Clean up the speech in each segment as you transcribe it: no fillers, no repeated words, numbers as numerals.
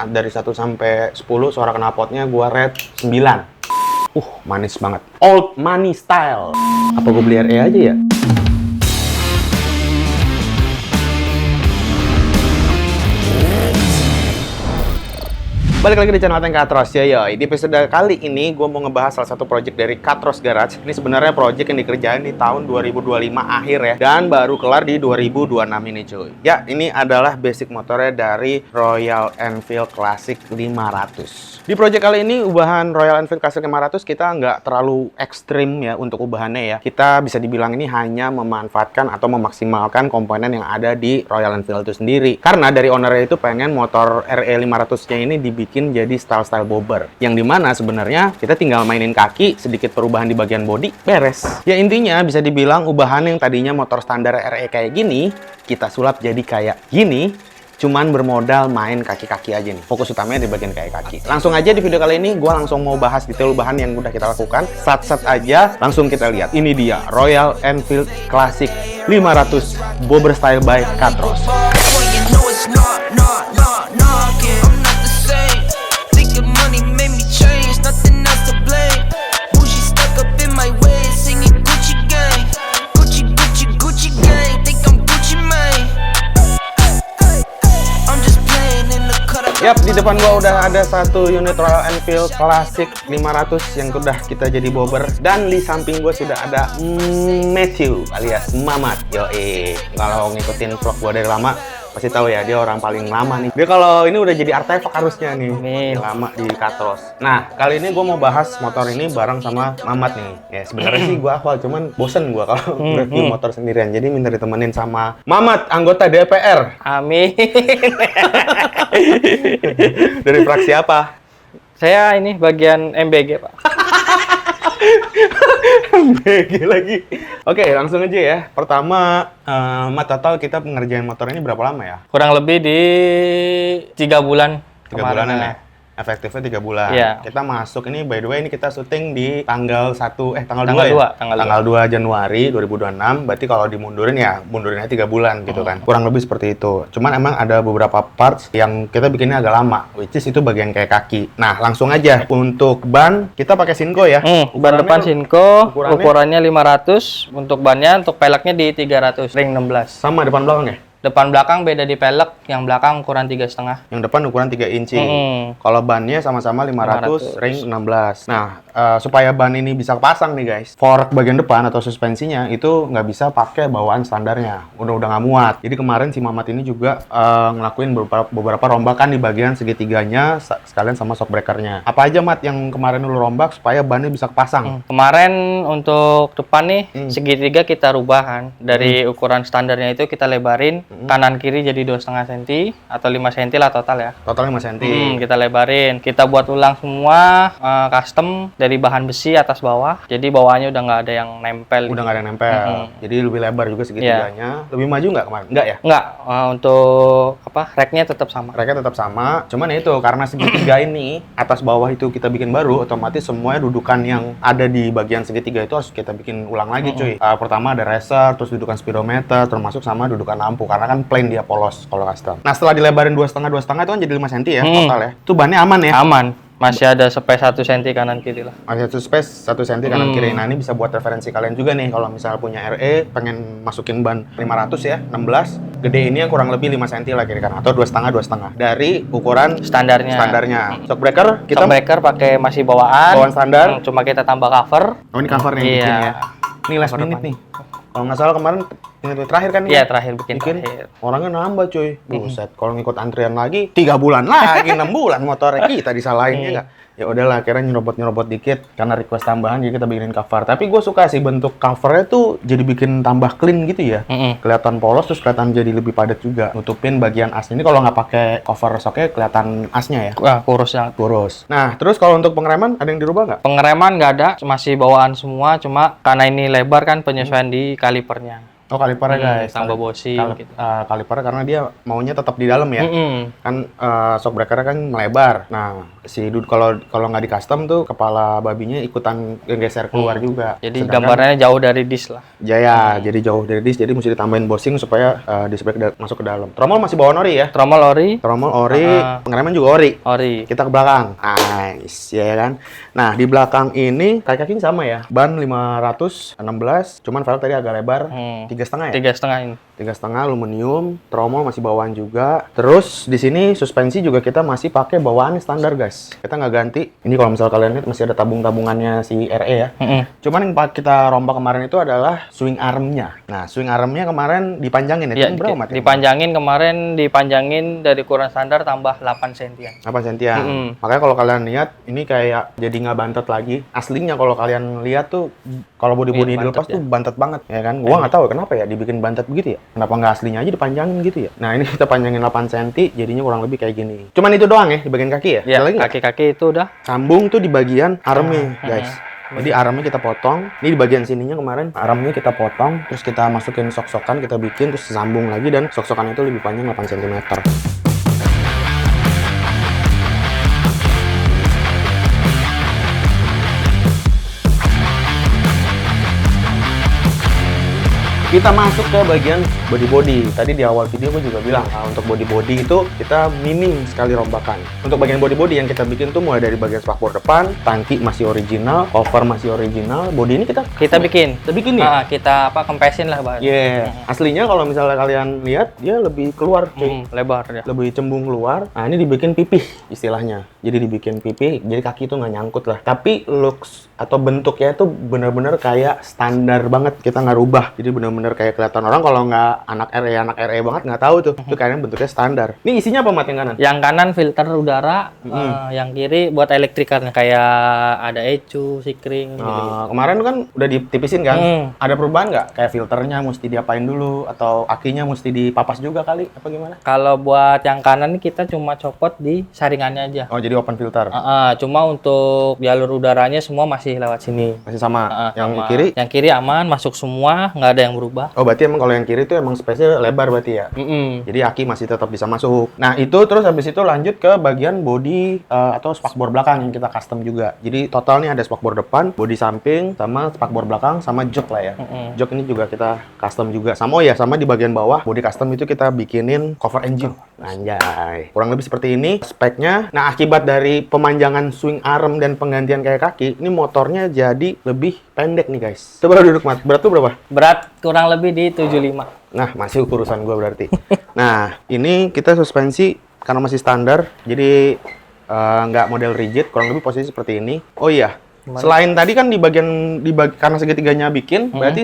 dari 1 sampai 10 suara knalpotnya gue rate 9. Manis banget. Old money style. Apa gue beli RE aja ya? Balik lagi di channel Ateng Katros ya yoi. Di episode kali ini gue mau ngebahas salah satu project dari Katros Garage. Ini sebenarnya project yang dikerjain di tahun 2025 akhir ya, dan baru kelar di 2026 ini cuy. Ya, ini adalah basic motornya dari Royal Enfield Classic 500. Di project kali ini ubahan Royal Enfield Classic 500 kita nggak terlalu ekstrim ya untuk ubahannya ya. Kita bisa dibilang ini hanya memanfaatkan atau memaksimalkan komponen yang ada di Royal Enfield itu sendiri. Karena dari ownernya itu pengen motor RE 500-nya ini dibikin jadi style-style bobber. Yang dimana sebenarnya kita tinggal mainin kaki, sedikit perubahan di bagian bodi, beres. Ya intinya bisa dibilang ubahan yang tadinya motor standar RE kayak gini, kita sulap jadi kayak gini, cuman bermodal main kaki-kaki aja nih. Fokus utamanya di bagian kayak kaki. Langsung aja di video kali ini, gue langsung mau bahas detail ubahan yang udah kita lakukan. Sat-sat aja, langsung kita lihat. Ini dia, Royal Enfield Classic 500 Bobber Style by Katros. Yap, di depan gua udah ada satu unit Royal Enfield Classic 500 yang udah kita jadi bobber, dan di samping gua sudah ada Matthew alias Mamat. Yoi, kalau ngikutin vlog gua dari lama pasti tahu ya, dia orang paling lama nih. Dia kalau ini udah jadi artefak harusnya nih. Lama di Katros. Nah, kali ini gue mau bahas motor ini bareng sama Mamat nih. Ya sebenarnya sih gue hafal, cuman bosen gue kalau review motor sendirian. Jadi minta ditemenin sama Mamat, anggota DPR. Amin. Dari fraksi apa? Saya ini bagian MBG, Pak. MBG lagi. Oke, langsung aja ya. Pertama, Mat, total kita pengerjaan motor ini berapa lama ya? Kurang lebih di 3 bulan. 3 bulanan ya? Efektifnya 3 bulan. Iya. Kita masuk ini, by the way, ini kita syuting di tanggal 2 Januari 2026. Berarti kalau dimundurin ya, mundurinnya 3 bulan gitu kan. Kurang lebih seperti itu. Cuman emang ada beberapa parts yang kita bikinnya agak lama, which is itu bagian kayak kaki. Nah, langsung aja. Untuk ban, kita pakai Sinco ya. Ban depan Sinco, ukurannya 500. Untuk bannya, untuk peleknya di 300, ring 16. Sama depan belakang ya? Depan belakang beda di pelek, yang belakang ukuran 3,5. Yang depan ukuran 3 inci. Kalau bannya sama-sama 500, ring 16. Nah, supaya ban ini bisa kepasang nih guys, fork bagian depan atau suspensinya itu nggak bisa pakai bawaan standarnya. Udah nggak muat. Jadi kemarin si Mamat ini juga ngelakuin beberapa rombakan di bagian segitiganya sekalian sama shock breakernya. Apa aja Mat yang kemarin lu rombak supaya bannya bisa kepasang? Kemarin untuk depan nih, segitiga kita rubahan. Dari ukuran standarnya itu kita lebarin. Kanan kiri jadi 2,5 cm atau 5 cm lah total ya. Total 5 cm. Kita lebarin. Kita buat ulang semua custom dari bahan besi atas bawah. Jadi bawahnya udah nggak ada yang nempel. Udah nggak ada yang nempel. Jadi lebih lebar juga segitiganya. Lebih maju nggak kemarin? Nggak ya? Nggak. Untuk racknya tetap sama. Racknya tetap sama. Cuman ya itu karena segitiga ini atas bawah itu kita bikin baru, otomatis semuanya dudukan yang ada di bagian segitiga itu harus kita bikin ulang lagi cuy. Pertama ada racer, terus dudukan speedometer, termasuk sama dudukan lampu. Karena kan plain dia polos kalau custom. Nah setelah dilebarin 2,5 itu kan jadi 5 cm ya total ya. Itu bannya aman ya? Aman. Masih ada space 1 cm kanan kiri lah. Masih ada space 1 cm kanan kiri. Nah ini bisa buat referensi kalian juga nih. Kalau misalnya punya RE, pengen masukin ban 500 ya, 16. Gede ini yang kurang lebih 5 cm lah kiri kanan. Atau 2,5 dari ukuran standarnya. Shock breaker, kita shock breaker pakai masih bawaan standar. Cuma kita tambah cover. Oh ini cover nih bikin ya. Ini last minute nih. Kalau nggak salah kemarin ini terakhir kan? Iya, terakhir bikin. Orangnya nambah cuy. Buset, kalau ngikut antrian lagi 3 bulan lagi, 6 bulan motornya kita disalahin ya nggak? Ya udahlah, akhirnya nyerobot dikit karena request tambahan, jadi kita bikinin cover. Tapi gue suka sih bentuk covernya tuh jadi bikin tambah clean gitu ya. Kelihatan polos, terus kelihatan jadi lebih padat juga. Nutupin bagian asnya. Ini kalau nggak pakai cover shocknya kelihatan asnya ya. Wah, kurus ya. Kurus. Nah, terus kalau untuk pengereman ada yang dirubah nggak? Pengereman nggak ada, masih bawaan semua. Cuma karena ini lebar kan penyesuaian di kalipernya. Oh, kalipernya guys. tambah bossing gitu. Kalipernya karena dia maunya tetap di dalam ya. Kan shock breaker kan melebar. Nah, kalau nggak di custom tuh kepala babinya ikutan geser keluar juga. Jadi gambarnya jauh dari disk lah. Jadi jauh dari disk, jadi mesti ditambahin bossing supaya disk brake masuk ke dalam. Tromol masih bawa ori ya? Tromol ori. Pengereman juga ori. Kita Kita ke belakang. Nice, ya kan? Nah, di belakang ini kaki-kaki sama ya. Ban 516, cuman velg tadi agak lebar. 3,5 ya? 3,5 ini. 3,5 aluminium, tromol masih bawaan juga. Terus di sini suspensi juga kita masih pakai bawaan standar guys. Kita nggak ganti. Ini kalau misal kalian lihat masih ada tabung-tabungannya si RE ya. Cuman yang kita rombak kemarin itu adalah swing armnya. Nah, swing armnya kemarin dipanjangin ya. Berapa Mat? Dipanjangin dari ukuran standar tambah 8 sentian. 8 sentian. Makanya kalau kalian lihat ini kayak jadi nggak bantet lagi. Aslinya kalau kalian lihat tuh kalau bodi-bodi dilepas tuh bantet banget ya kan. Gua nggak tahu kenapa ya dibikin bantet begitu ya. Kenapa nggak aslinya aja dipanjangin gitu ya? Nah, ini kita panjangin 8 cm, jadinya kurang lebih kayak gini. Cuman itu doang ya, di bagian kaki ya? Iya, kaki-kaki itu udah. Sambung tuh di bagian armnya, guys. Jadi armnya kita potong. Ini di bagian sininya kemarin, armnya kita potong. Terus kita masukin sok-sokan, kita bikin, terus sambung lagi. Dan sok-sokan itu lebih panjang 8 cm. Kita masuk ke bagian body-body. Tadi di awal video gue juga bilang, untuk body-body itu kita minim sekali rombakan. Untuk bagian body-body yang kita bikin tuh mulai dari bagian spakbor depan, tangki masih original, cover masih original, body ini kita bikin. Kita bikin ya? Kita kempesin lah, Bang. Aslinya kalau misalnya kalian lihat, dia lebih keluar, lebar ya. Lebih cembung keluar. Nah, ini dibikin pipih istilahnya. Jadi dibikin pipih, jadi kaki itu nggak nyangkut lah. Tapi looks atau bentuknya itu bener-bener kayak standar banget. Kita nggak rubah. Jadi bener-bener kayak kelihatan orang kalau nggak anak RE banget nggak tahu tuh. Itu kayaknya bentuknya standar. Ini isinya apa Mat yang kanan? Yang kanan filter udara, yang kiri buat elektrikalnya kayak ada ECU, sikring gitu. Kemarin kan udah ditipisin kan? Ada perubahan nggak? Kayak filternya mesti diapain dulu atau akinya mesti dipapas juga kali? Apa gimana? Kalau buat yang kanan kita cuma copot di saringannya aja. Oh, jadi open filter. Cuma untuk jalur udaranya semua masih lewat sini. Masih sama. Yang sama. kiri? Yang kiri aman, masuk semua, nggak ada yang berubah. Oh, berarti emang kalau yang kiri itu emang space-nya lebar berarti ya? Jadi aki masih tetap bisa masuk. Nah, itu terus habis itu lanjut ke bagian body atau spakbor belakang yang kita custom juga. Jadi total nih ada spakbor depan, body samping, sama spakbor belakang, sama jok lah ya. Jok ini juga kita custom juga. Sama di bagian bawah, body custom itu kita bikinin cover engine. Anjay. Kurang lebih seperti ini speknya. Nah, akibat dari pemanjangan swing arm dan penggantian kayak kaki, ini motornya jadi lebih pendek nih guys. Coba duduk Mat, berat tuh berapa? Berat kurang lebih di 75. Nah, masih urusan gue berarti. Nah, ini kita suspensi karena masih standar, jadi nggak model rigid, kurang lebih posisi seperti ini. Oh iya, selain tadi kan karena segitiganya bikin, berarti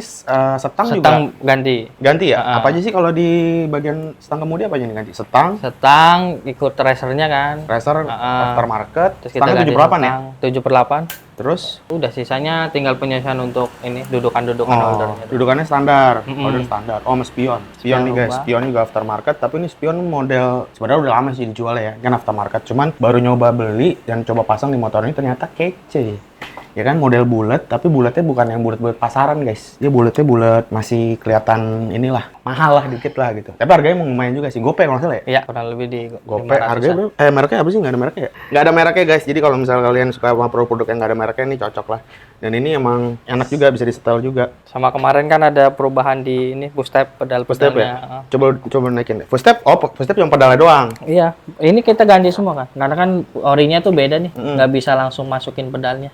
setang juga ganti ya? Apa aja sih kalau di bagian setang kemudi apa aja nih ganti? Setang ikut racernya kan. Racer aftermarket. Terus kita ganti 7/8 ya? 7/8. Terus udah sisanya tinggal penyesuaian untuk ini dudukan holdernya. Dudukannya standar, holder standar. Oh, sama spion nih guys, spion juga aftermarket. Tapi ini spion model sebenarnya udah lama sih dijual ya, kan aftermarket. Cuman baru nyoba beli dan coba pasang di motor ini ternyata kece. Ya kan, model bulat, tapi bulatnya bukan yang bulat-bulat pasaran guys. Dia bulatnya bulat, masih kelihatan inilah, mahal lah dikit lah gitu. Tapi harganya mau lumayan juga sih. Gope kalau nggak salah ya? Iya, kurang lebih di Gope. Harganya berapa? Mereknya apa sih? Nggak ada mereknya ya? Nggak ada mereknya guys. Jadi kalau misalnya kalian suka sama produk yang nggak ada mereknya, ini cocok lah. Dan ini emang enak juga, bisa di-setel juga. Sama kemarin kan ada perubahan di ini footstep pedalnya. Ya? Coba naikin deh. Footstep yang pedalnya doang. Iya, ini kita ganti semua kan. Karena kan orinya tuh beda nih, nggak bisa langsung masukin pedalnya.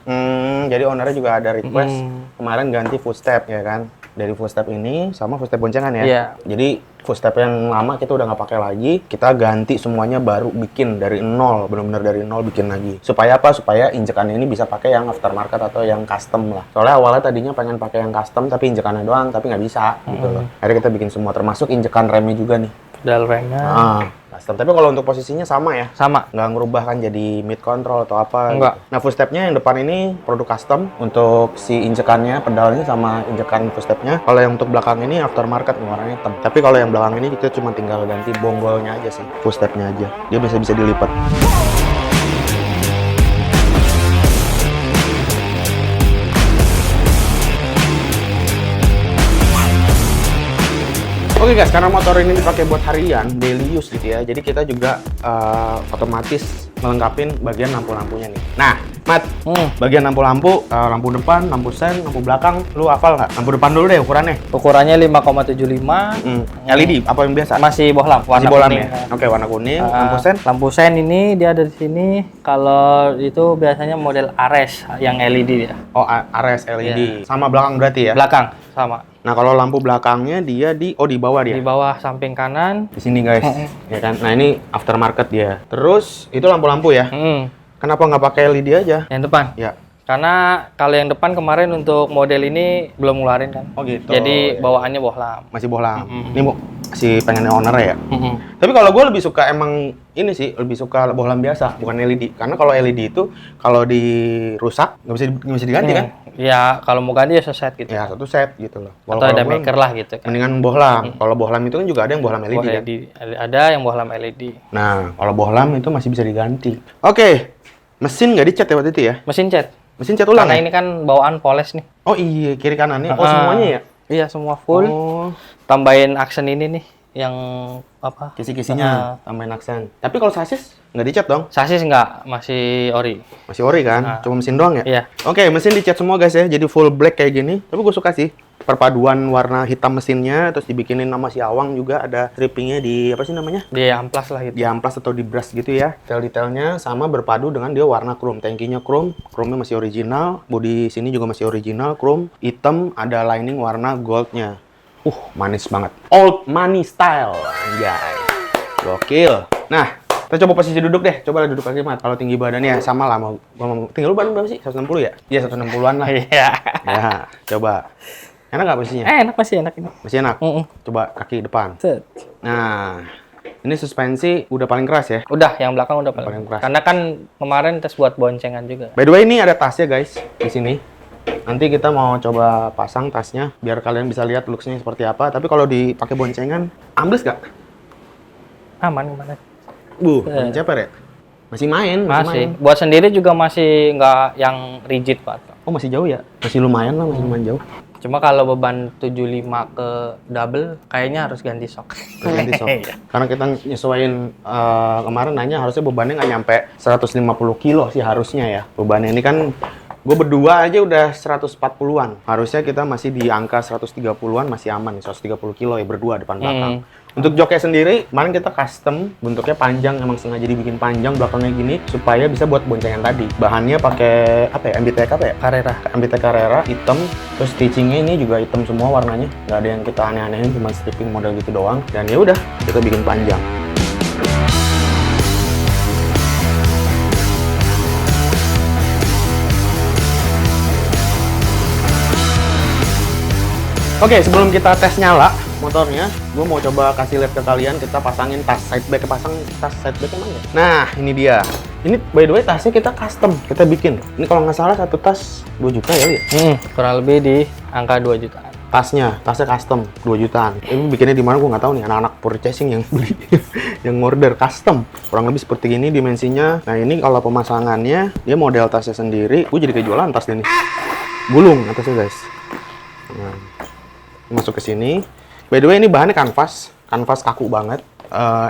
Jadi ownernya juga ada request kemarin ganti footstep ya kan. Dari footstep ini sama footstep boncengan ya. Iya. Jadi footstep yang lama kita udah nggak pakai lagi, kita ganti semuanya baru bikin dari nol, benar-benar dari nol bikin lagi. Supaya apa? Supaya injekan ini bisa pakai yang aftermarket atau yang custom lah. Soalnya awalnya tadinya pengen pakai yang custom tapi injekannya doang, tapi nggak bisa gitu loh. Akhirnya kita bikin semua, termasuk injekan remnya juga nih. Pedal remnya. Custom. Tapi kalau untuk posisinya sama ya? Sama. Nggak ngerubah kan jadi mid control atau apa? Enggak. Gitu. Nah, footstepnya yang depan ini produk custom untuk si injekannya, pedalnya sama injekan footstepnya. Kalau yang untuk belakang ini aftermarket warnanya hitam. Tapi kalau yang belakang ini kita cuma tinggal ganti bonggolnya aja sih, footstepnya aja. Dia bisa dilipat. Oke guys, karena motor ini dipakai buat harian, daily use gitu ya. Jadi kita juga otomatis melengkapin bagian lampu-lampunya nih. Nah, Mat, bagian lampu-lampu, lampu depan, lampu sen, lampu belakang, lu hafal nggak? Lampu depan dulu deh ukurannya. Ukurannya 5,75. LED apa yang biasa? Masih bohlam, warna Masih bohlam kuning. ya? Oke, warna kuning. Lampu sen? Lampu sen ini dia ada di sini. Kalau itu biasanya model Ares yang LED dia. Oh, Ares LED. Sama belakang berarti ya? Belakang sama. Nah, kalau lampu belakangnya dia di bawah dia. Di bawah samping kanan. Di sini guys. Ya kan? Nah, ini aftermarket dia. Terus itu lampu-lampu ya? Kenapa nggak pakai LED aja? Yang depan. Ya. Karena kalau yang depan kemarin untuk model ini belum ngeluarin kan. Oh gitu. Jadi bawaannya bohlam. Masih bohlam. Ini masih pengen owner ya. Mm-mm. Tapi kalau gue lebih suka emang ini sih, lebih suka bohlam biasa, bukan LED. Karena kalau LED itu kalau dirusak nggak bisa diganti kan? Ya kalau mau ganti ya seset gitu. Ya satu set gitu loh. Atau ada maker lah gitu kan. Mendingan bohlam. Kalau bohlam itu kan juga ada yang bohlam LED kan? Ada yang bohlam LED. Nah, kalau bohlam itu masih bisa diganti. Oke, mesin nggak dicat ya waktu itu ya? Mesin cat. Mesin cat ulang Karena ya? ini kan bawaan poles nih. Oh iya, kiri kanannya. Oh semuanya ya? Iya semua full. Oh, Tambahin aksen ini nih yang apa? kisi-kisinya tambahin aksen. Tapi kalau sasis nggak dicat dong? Sasis enggak, masih ori. Masih ori kan? Cuma mesin doang ya? Iya. Oke, mesin dicat semua guys ya, jadi full black kayak gini. Tapi gue suka sih perpaduan warna hitam mesinnya, terus dibikinin nama si Awang juga ada strippingnya di apa sih namanya? Di amplas lah gitu. Di amplas atau di brush gitu ya. Detail-detailnya sama berpadu dengan dia warna chrome. Tankinya chrome, chrome-nya masih original. Bodi sini juga masih original, chrome. Hitam, ada lining warna goldnya. Manis banget. Old money style, anjay. Gokil. Nah, kita coba posisi duduk deh. Coba duduk lagi, Mat. Kalau tinggi badannya sama lah. Tinggi lu badan berapa sih? 160 ya? Iya, 160-an lah. Iya. Ya, coba. Enak nggak posisinya? Enak, masih enak ini. Masih enak? Coba kaki depan. Set. Nah, ini suspensi udah paling keras ya? Udah, yang belakang udah Paling keras. Karena kan kemarin tes buat boncengan juga. By the way, ini ada tasnya guys, di sini. Nanti kita mau coba pasang tasnya, biar kalian bisa lihat looks-nya seperti apa. Tapi kalau dipakai boncengan, ambles nggak? Aman kemarin. Main ceper ya? Masih main, Masih. Buat sendiri juga masih nggak yang rigid, Pak. Oh, masih jauh ya? Masih lumayan lah, masih lumayan jauh. Cuma kalau beban 75 ke double, kayaknya harus ganti sok. Harus ganti sok. Karena kita nyesuaiin kemarin nanya harusnya bebannya nggak nyampe 150 kilo sih harusnya ya. Bebannya ini kan gue berdua aja udah 140-an. Harusnya kita masih di angka 130-an masih aman, 130 kilo ya berdua depan belakang. Untuk joknya sendiri, kemarin kita custom, bentuknya panjang, emang sengaja dibikin panjang belakangnya gini supaya bisa buat boncengan tadi. Bahannya pakai apa ya? MBTK apa ya? Carrera. MBTK Carrera, hitam. Terus stitchingnya ini juga hitam semua warnanya. Nggak ada yang kita aneh-anehin, cuma stripping model gitu doang. Dan ya udah, kita bikin panjang. Oke, sebelum kita tes nyala motornya, gue mau coba kasih lihat ke kalian, kita pasangin tas sideback. Tas sidebacknya mana ya? Nah, ini dia. Ini by the way tasnya kita custom, kita bikin. Ini kalau nggak salah satu tas 2 juta ya? Kurang lebih di angka 2 jutaan. Tasnya custom 2 jutaan. Ini bikinnya di mana gue nggak tahu nih, anak-anak purchasing yang beli, yang order custom. Kurang lebih seperti ini dimensinya. Nah, ini kalau pemasangannya, dia model tasnya sendiri. Gue jadi kayak jualan tas ini. Gulung atasnya guys. Nah, masuk ke sini. By the way, ini bahannya kanvas kaku banget.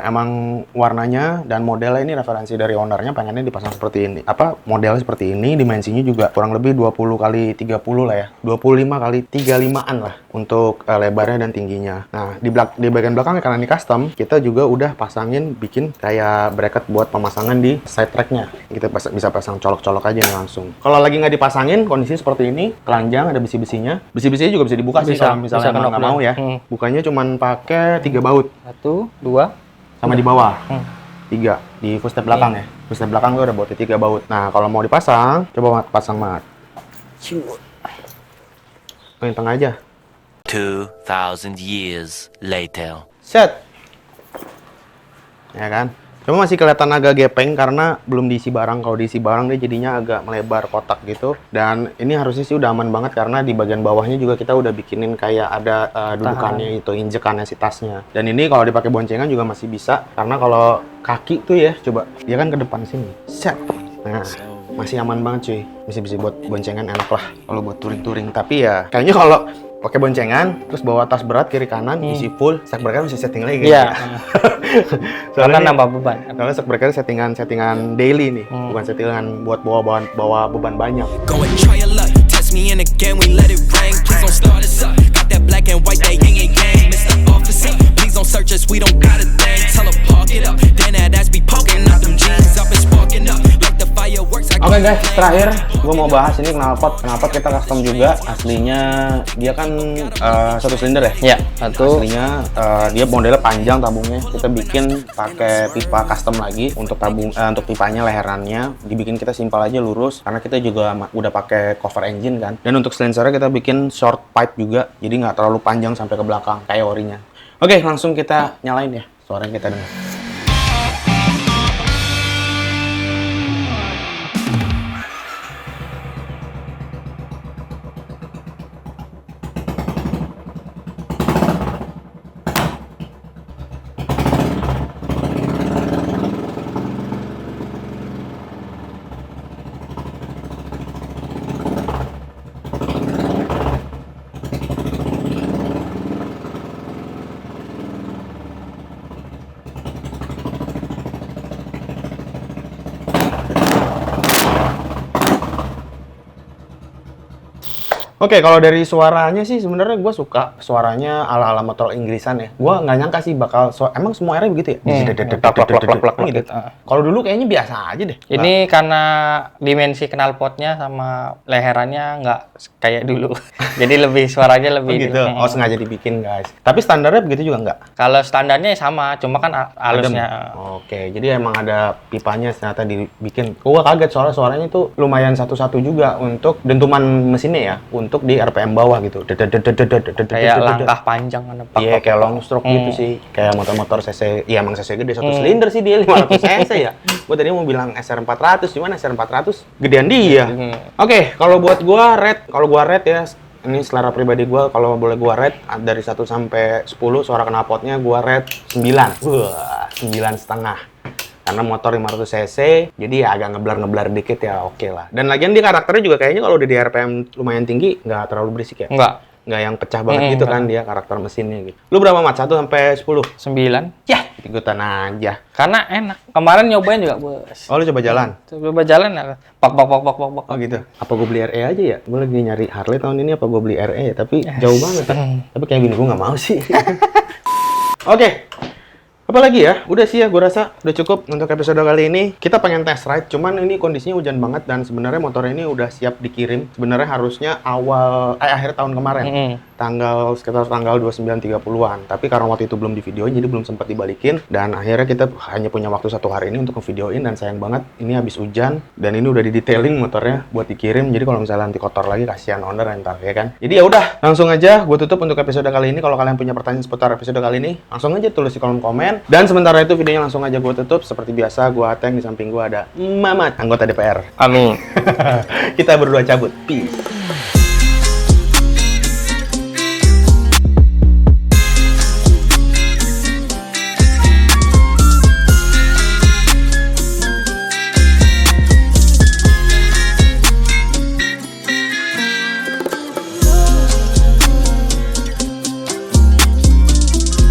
Emang warnanya dan modelnya ini referensi dari ownernya, pengennya dipasang seperti ini. Modelnya seperti ini, dimensinya juga kurang lebih 20 kali 30 lah ya. 25 kali 35-an lah untuk lebarnya dan tingginya. Nah, di bagian belakangnya karena ini custom, kita juga udah pasangin, bikin kayak bracket buat pemasangan di side tracknya. Kita bisa pasang colok-colok aja langsung. Kalau lagi nggak dipasangin, kondisi seperti ini, keranjang ada besi-besinya. Besi-besinya juga bisa dibuka sih kalau misalnya nggak mau ya. Bukanya cuman pakai 3 baut. 1, 2, sama di bawah 3 di footstep belakang ya. Footstep belakang tuh udah buat 3 baut. Nah, kalau mau dipasang, coba pasang Mat. Yang tengah aja. 2,000 years later. Set. Ya kan? Cuma masih kelihatan agak gepeng karena belum diisi barang. Kalau diisi barang dia jadinya agak melebar kotak gitu. Dan ini harusnya sih udah aman banget karena di bagian bawahnya juga kita udah bikinin kayak ada dudukannya itu, injekannya si tasnya. Dan ini kalau dipakai boncengan juga masih bisa karena kalau kaki tuh ya, coba dia kan ke depan sini. Set. Nah, masih aman banget cuy. Bisa buat boncengan enak lah kalau buat touring-touring. Tapi ya kayaknya kalau pakai boncengan, terus bawa tas berat kiri kanan, isi full, shock breaker mesti setting lagi. Iya. Karena Soalnya nambah beban. soalnya shock breaker settingan daily nih, bukan settingan buat bawa beban banyak. Go and try your luck. Test me in again, we let it rain. Please don't start us up. Got that black and white, that yin and yang. Mr. Officer, please don't search us, we don't got a thing. Tell her park it up. Then that ass be poking out them jeans up and sparking up. Like the fireworks. Oke guys, terakhir gue mau bahas ini knalpot. Knalpot kita custom juga. Aslinya dia kan satu silinder ya? Iya, satu. Aslinya dia modelnya panjang tabungnya. Kita bikin pakai pipa custom lagi untuk untuk pipanya leherannya dibikin kita simpel aja lurus karena kita juga udah pakai cover engine kan. Dan untuk silencernya kita bikin short pipe juga. Jadi nggak terlalu panjang sampai ke belakang kayak orinya. Oke, langsung kita nyalain ya. Suaranya kita dengar. Oke, kalau dari suaranya sih sebenarnya gue suka suaranya ala-ala motor Inggrisan ya. Gue nggak nyangka sih bakal emang semua airnya begitu ya? Gitu. Kalau dulu kayaknya biasa aja deh. Ini karena dimensi knalpotnya sama leherannya nggak kayak dulu. Jadi lebih suaranya lebih gitu. Oh, sengaja dibikin guys. Tapi standarnya begitu juga nggak? Kalau standarnya sama, cuma kan halusnya. Oke, jadi emang ada pipanya ternyata dibikin. Gue kaget soalnya suaranya tuh lumayan satu-satu juga untuk dentuman mesinnya ya. Untuk di RPM bawah gitu. Kayak langkah panjang kan. Iya, kayak long stroke gitu sih. Kayak motor-motor CC, iya emang CC gede, satu silinder sih dia 500 cc ya. Gue tadi mau bilang SR400, cuman SR400 gedean dia. Oke, kalau buat gua rate ya, ini selera pribadi gua, kalau boleh gua rate dari 1 sampai 10 suara knalpotnya gua rate 9. Wah, 9,5. Karena motor 500 cc, jadi ya agak ngeblar dikit ya oke lah. Dan lagian dia karakternya juga kayaknya kalau udah di RPM lumayan tinggi, nggak terlalu berisik ya? Nggak yang pecah banget gitu kan dia karakter mesinnya gitu. Lu berapa mat? 1 sampai 10? 9. Ya, ikutan aja. Karena enak. Kemarin nyobain juga, Bos. Oh, lu coba jalan? Coba jalan ya. Pok. Oh gitu. Apa gue beli RE aja ya? Gue lagi nyari Harley tahun ini apa gue beli RE ya? Tapi jauh banget ya. Tapi kayak gini gue nggak mau sih. Oke. Apa lagi ya? Udah sih ya, gue rasa udah cukup untuk episode kali ini. Kita pengen test ride, cuman ini kondisinya hujan banget dan sebenarnya motor ini udah siap dikirim. Sebenarnya harusnya akhir tahun kemarin. Sekitar tanggal 29-30-an. Tapi karena waktu itu belum divideoin, jadi belum sempat dibalikin. Dan akhirnya kita hanya punya waktu 1 hari ini untuk ngevideoin dan sayang banget ini habis hujan dan ini udah didetailing motornya buat dikirim. Jadi kalau misalnya nanti kotor lagi kasihan owner ntar ya kan. Jadi ya udah, langsung aja gue tutup untuk episode kali ini. Kalau kalian punya pertanyaan seputar episode kali ini, langsung aja tulis di kolom komen. Dan sementara itu videonya langsung aja gue tutup. Seperti biasa, gue Ateng, di samping gue ada Mamat, anggota DPR. Amin. Kita berdua cabut. Peace.